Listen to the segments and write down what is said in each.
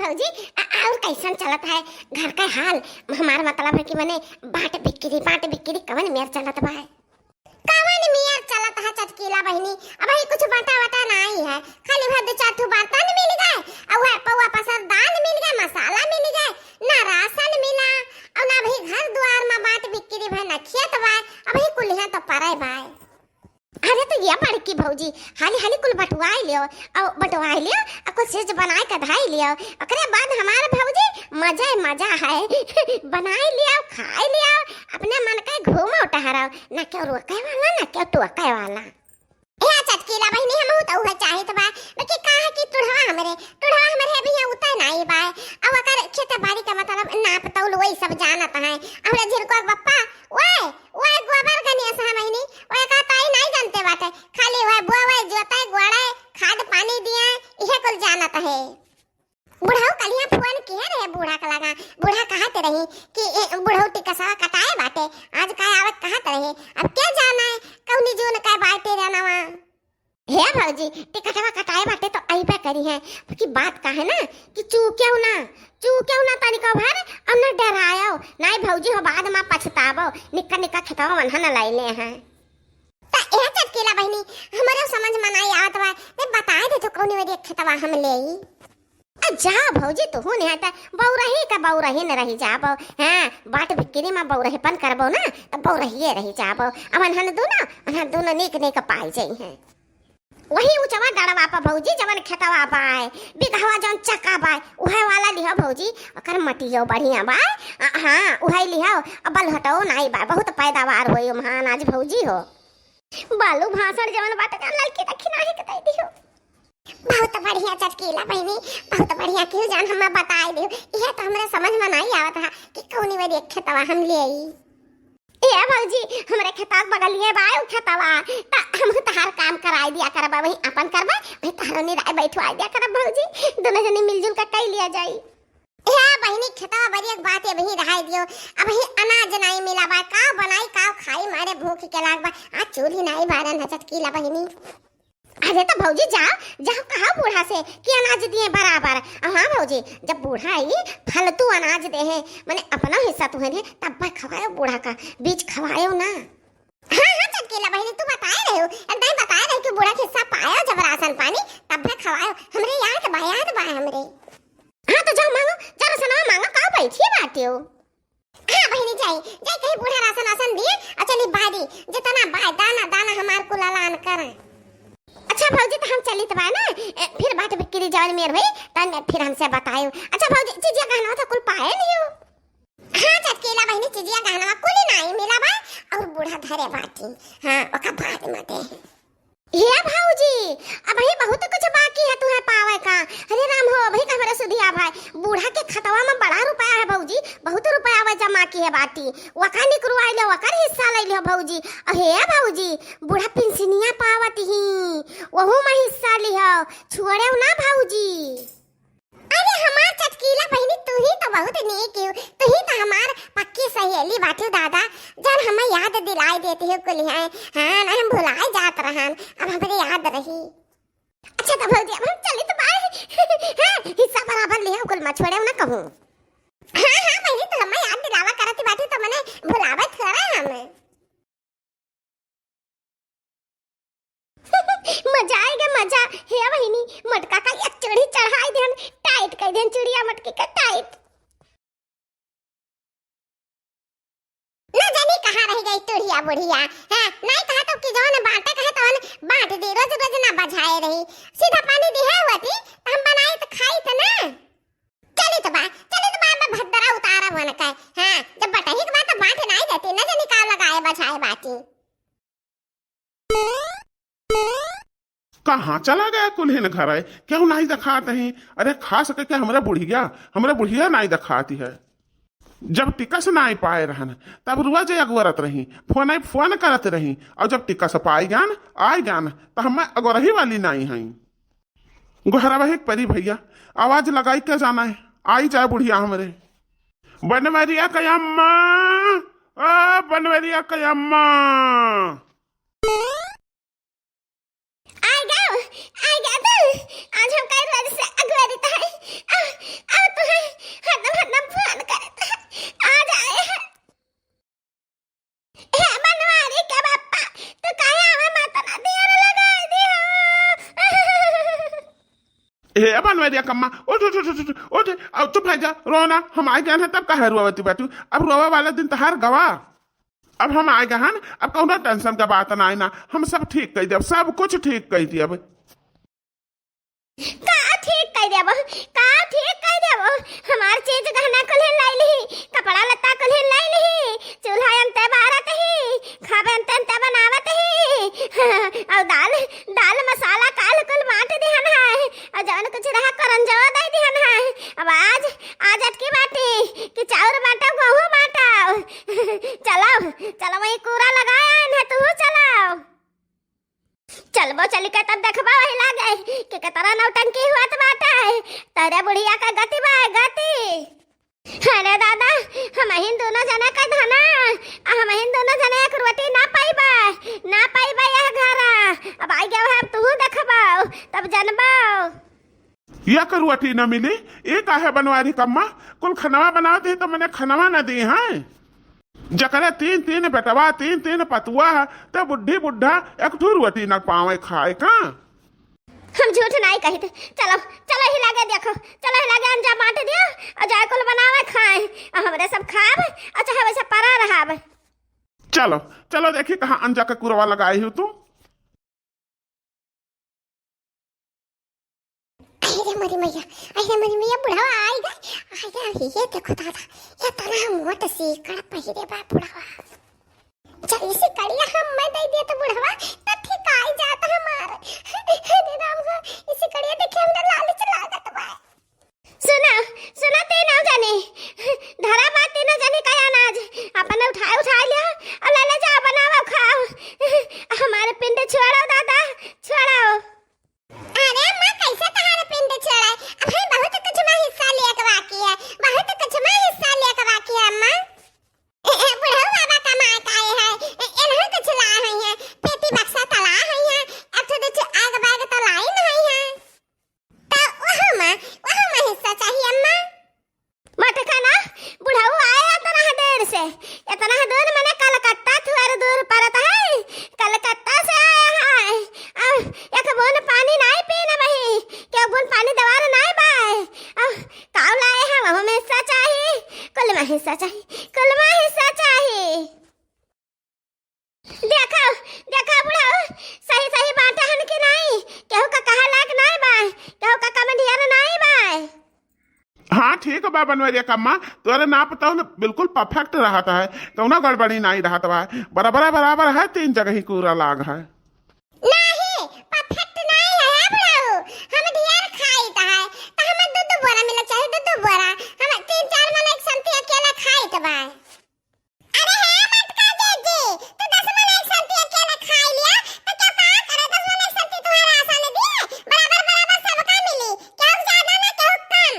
भौजी और कैसन चलत है घर का हाल। हमार मतलब है कि मैंने बाट बिक्री कवन मेर चलत बा। कवन मेर चलत है चटकीला बहनी। अब ही कुछ बाटा नहीं है, खाली भर दो चार ठो बर्तन मिल गए और है पौवा पसर दाल मिल गए, मसाला मिल गए, ना राशन मिला और ना भी घर द्वार में बाट बिक्री भाई ना खेत बा। अब ही कुल है तो परे बा। अरे तो ये बड़की भौजी हाली कुल बटवाई लियो और कुछ चीज बनाए के धाई लियो। ओकरे बाद हमारे भौजी मजा है बनाए लियो खाए लियो, अपने मन के घूमो टहराओ, ना क्यों रोके वाला ना क्यों टोके वाला। ए चटकीला बहनी हम तो है चाहे तो बा बाकी का है कि टुढ़वा हमरे भी उता नहीं बा। अब अगर खेत बाड़ी का मतलब नाप तौल वही सब जानत है। हमरा झिरको बप्पा ओए गोबर गनिया सा बहनी ओए का ताई नहीं जानते बाटे, खाली ओए बोवे जोताई गोड़े खाद पानी दिया इहे कुल जानत है। बुढ़ाऊ कलिया फोन किए रहे बूढ़ा का लगा, बूढ़ा कहत रही कि बुढ़ऊ टिकसवा कटाए बाटे आज का आवत कहत रहे। अब क्या जाना है कौनी जून का बाटे रहनवा। हे भौजी टिकटवा कटाए बाटे तो आइबे करी है कि बात का है ना कि चूक्याऊ ना तनिको भर और न डरायो नहीं भौजी हो बाद में पछतावो। निक्का खेतवा मन न लाइले हैं त ए चटकीला बहनी हमरे समझ में नहीं आवत बा। ते बताए दे तो कौनी मेरी खेतवा हम लेई जा भौजी तो हो नहीं आता बौरही न रही जाबो। हां बाट बिक्री में बौरहीपन करबो ना तो बौरहिए रही जाबो। अमन दोनों निक पाई जाई हैं। वही ऊंचवा डड़वा पा भौजी जवन खेतवा बाय बिगहवा जवन चक्का बाय उहे वाला लिहो भौजी, ओकर मटियो बढ़िया बाय। हां उहे लिहो बल हटो नहीं बाय, बहुत पैदावार होई महान आज भौजी हो। बालू भाषण जवन बात का लड़की तक नहीं कतई दियो। बहुत बढ़िया चटकीला बहनी बहुत बढ़िया क्यों जान हमें बताई दियो। यह तो हमरे समझ में नहीं आवत है कि कौनी वाली खेतवा हम लेई। ए भौजी हमरे खेतवा बगलिए बा खेतवा त हम तहार काम कराई दिया करबा, वही अपन करबा वही तहार निराय बैठवा दिया करब भौजी, दोनों जने मिलजुल के कई लिया जाई। ए बहनी खेतवा बड़ी एक बात है वही रहाई दियो। अब ही अनाज नहीं मिला बा, का बनाई का खाई मारे भूख के लाग बा। आज चूल्ही नहीं बारन है चटकीला बहनी। अरे तो भौजी जाओ कहा बूढ़ा से कि अनाज दिए बराबर। हाँ भौजी जब बूढ़ा आई फालतू अनाज दे है मैंने अपना हिस्सा तुम्हें दे तब खवायो बूढ़ा का बीच खवायो ना। हाँ चटकीला बहनी तू बताए रहे हो नहीं बताए रहे कि बूढ़ा हिस्सा पाया जब राशन पानी तब खवायो हमरे याद बा हमरे। हाँ तो जाओ मांगो जरा सना मांगो का बैठिए बाटे हो। हाँ बहनी जाई कहीं बूढ़ा राशन दिए और चली बारी जितना बाय दाना हमार को लालान करे। अच्छा भौजी तो हम चली तो ना फिर बाट बिक्री जावन मेर भाई तन फिर हमसे बतायो। अच्छा भौजी चीजिया गहना था कुल पाए नहीं हो। हाँ चटकीला बहनी चीजिया गहना कुल नहीं मिला बा और बूढ़ा धरे बाटी। हाँ ओका बाद में दे। ये भौजी अब ही बहुत कुछ बाकी है तुम्हें पावे का। अरे राम हो अभी का हमारा सुधिया भाई बूढ़ा के खतवा में बड़ा रुपया है भौजी, बहुत रुपया आवे जमा की है बाटी वका निकरवाई ले वकर हिस्सा ले लियो भौजी। अहे भौजी बूढ़ा पेंशनिया पावत ही वहु में हिस्सा लियो छोड़े ना भौजी। अरे हमार चटकीला बहनी तू ही तो बहुत नेक हो, तू ही तो हमार पक्की सहेली बाटे दादा जन हमें याद दिलाई देती है कुल है। हाँ ना हम भुलाए जात रहन अब हमरे याद रही। अच्छा तो भौजी अब हम चली तो बाय हाँ हिस्सा बराबर लिया कुल मत छोड़े ना कहूँ। हाँ बहनी तो हमें याद दिलावा करती बाटे तो मने भुलावे थोड़ा हमें। मजा आएगा मजा। हे बहनी मटका का एक चढ़ी चढ़ाई दे हम टाइट कर देन चिड़िया मटके का टाइट। न जानी कहां रह गई टुड़िया बुढ़िया। हां नहीं कहा तो कि जौन बाटे कहे तो बांट दे रोज ना बजाए रही सीधा पानी दिया हुआ थी हम बनाई तो खाई तो ना। चली तो बा मैं भद्दरा उतारा बन के। हां जब बटही के बात तो बांट नहीं देती न जानी का लगाए बजाए बाटी। कहाँ चला गया कुल्हिन घर है क्यों नहीं दिखाते हैं। अरे खा सके क्या हमारा बुढ़िया नहीं दिखाती है। जब टिकस नहीं पाए रहन तब रोज अगवरत रही फोन करत रही और जब टिकस पाई जान आई जान तो हम अगवरही वाली नहीं है। गोहरा वही परी भैया आवाज लगाई क्या जाना है आई जाए बुढ़िया हमरे। बनवरिया कयम्मा बनवरिया कयम्मा। आज हम कई रोज से अगवरित है हे बनवरिया कम्मा उठ उठ उठ उठ उठ अब चुप है जा रोना हम आ गए हैं तब कहा रुआवती बैठू अब रोवा वाला दिन तो हर गवा अब हम आ गए हैं अब कौन टेंशन का बात ना आना हम सब ठीक कर दिया सब कुछ ठीक कर दिया अब का ठीक कर देबो का ठीक कर देबो हमार चीज गहना कुल्हे लाई ली कपड़ा लत्ता कुल्हे लाई ली चूल्हा अंते बारत ही खाबे अंते बनावत ही और दाल दाल मसाला काल कुल बांट दिहन है और जवन कुछ रहा करन जवा दे दिहन है अब आज अटकी बाटी कि चाउर बाटा गहूं बाटा चलो चलो वही कूड़ा लगाया है तू चलाओ चलबो चल के तब देखबो वही लागे कि कतरा नौटंकी हुआ तो बात है तेरे बुढ़िया का गति बा गति अरे दादा हम हिन दोनों जना का धना हम हिन दोनों जना एक रोटी ना पाईबा यह घरा अब आई गया है तू देखबो तब जनबो या करुआटी न मिली एक आहे बनवारी कम्मा कुल खनवा बनाते तो मैंने खनवा न दी है जकरे तीन तीन बेटवा तीन तीन पतुआ है तो बुढ़ी बुढ़ा एक ठुरुआटी न पावे खाए का हम झूठ नहीं कही थे चलो चलो ही लागे देखो चलो ही लागे अंजा बांट दियो और जाय कुल बनावे खाए और हमरे सब खाब अच्छा है वैसे परा रहाब चलो चलो देखी कहाँ अंजा का कुरवा लगाई हो तुम अरे मरी मैया बुढ़ावा आएगा ये देखो दादा ये तना मोट सी कड़ पहिरे बा बुढ़ावा चल इसे कड़िया हम मैं दे दिया तो बुढ़ावा तब ठीक आई जाता हमार अरे राम हो इसे कड़िया देखे हमरा लालच लागत बा सुना ते ना जाने धरा बात ते ना जाने का अनाज अपन उठा लिया और ले जा बनाओ खाओ हमारे पिंड छोड़ो दादा छोड़ो अरे मां कैसे तुम्हारे पिंड छोड़ा अब हम बहुत कुछ में हिस्सा लिया के बाकी है बहुत कुछ में हिस्सा लिया के बाकी है अम्मा बुढ़ऊ बाबा कमा के आए हैं इन्हें कुछ ला है पेटी बक्सा तला है अब तो कुछ आग बाग तलाई नहीं है तो वहां में हिस्सा चाहिए अम्मा मटकाना बुढ़ऊ आया इतना दूर मैंने कलकत्ता थोड़ा दूर पड़ता है कलकत्ता से आया है एक बूंद पानी नहीं पीना वही क्या बूंद पानी दवार नहीं बाय काव लाए हैं वह में हिस्सा चाहिए कुल में हिस्सा चाहिए देखो बुढ़ऊ सही बात है कि नहीं केहू का कहा लायक नहीं बाय केहू का कमंडियर नहीं बाय हाँ ठीक बा बनवरिया कम्मा तोरे ना पता हो बिल्कुल परफेक्ट रहता है कौना गड़बड़ी नहीं रहता है बराबर है तीन जगह ही कूड़ा लाग है नहीं परफेक्ट नहीं है बुढ़ऊ हम ढेर खाईता है तो हमें दूध बोरा मिला चाहिए दूध बोरा हम तीन चार मन एक संती अकेला खाईत बा अरे है मटका जी तो 10 मन एक संती अकेला खाई लिया तो क्या पा करे 10 मन एक संती तुम्हारा आसान दी बराबर सबका मिली क्या ज्यादा ना क्या कम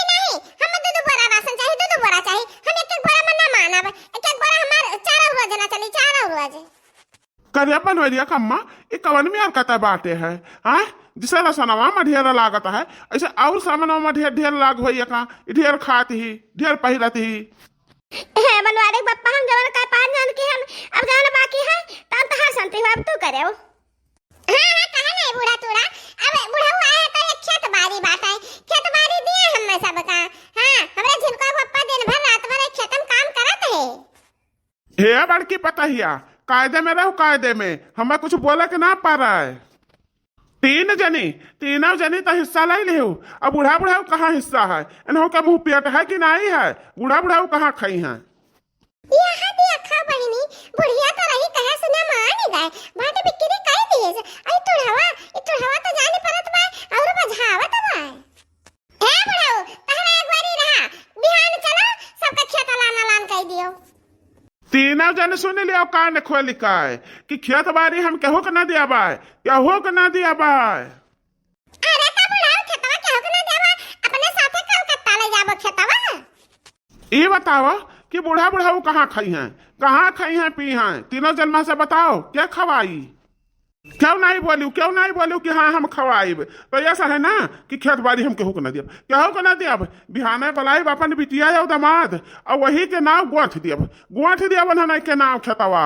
नहीं हम दूध बोरा राशन चाहिए दूध बोरा चाहिए हम एक बोरा में ना मानब एक बोरा हमार चारा हुआ जना चली चारा हुआ जे करे बनवरिया कम्मा ये कवन में कता बाटे है हाँ जिसे रसनवा में ढेर लागत है ऐसे और सामनवा में ढेर लाग होई का ढेर खाती ही ढेर पहिरती ही है बनवारे पप्पा हम जवन का पान जान के हम अब जान बाकी है तब तो हर संती अब तू करे हो हां कहा नहीं बूढ़ा तोड़ा अब बूढ़ा हुआ है तो एक खेत बाड़ी बात है खेत बाड़ी दिए हम में सब का हां हमरे जिनको पप्पा दिन भर रात भर खेत में काम करत है हे बड़की पता हिया कायदे में रहो कायदे में हमें कुछ बोला के ना पा रहा है तीनों जनी तो हिस्सा लाई ले अब बुढ़ा कहाँ हिस्सा है इन्हों का मुंह पेट है कि नहीं है बुढ़ा कहाँ खाई है यहाँ भी अखा बहिनी बुढ़िया तो रही कहे सुना मान गए भाटे बिक्री कई दिए आई तुढ़वा तो जाने परत बा और बझावत बा हे बुढ़ऊ तहरा एक बारी रहा बिहान चलो सबका खेत लान कह दियो तीनों जन सुन लिया कान खोल का है कि खेत बाड़ी हम केहू के ना दिया बाय केहू के ना दिया बाय अरे का बुढ़ऊ खेतवा केहू के ना देबा अपने साथे कलकत्ता ले जाबो खेतवा ये बताओ कि बुढ़ाऊ कहाँ खाई हैं पी हैं तीनों जन्मा से बताओ क्या खवाई क्यों नहीं बोलू कि हाँ हम खवाइब तो ऐसा है ना कि खेत बाड़ी हम केहू को न दियब बिहाने बलाइब अपन बिटिया या दमाद और वही के नाव गोठ दियब के नाव खेतवा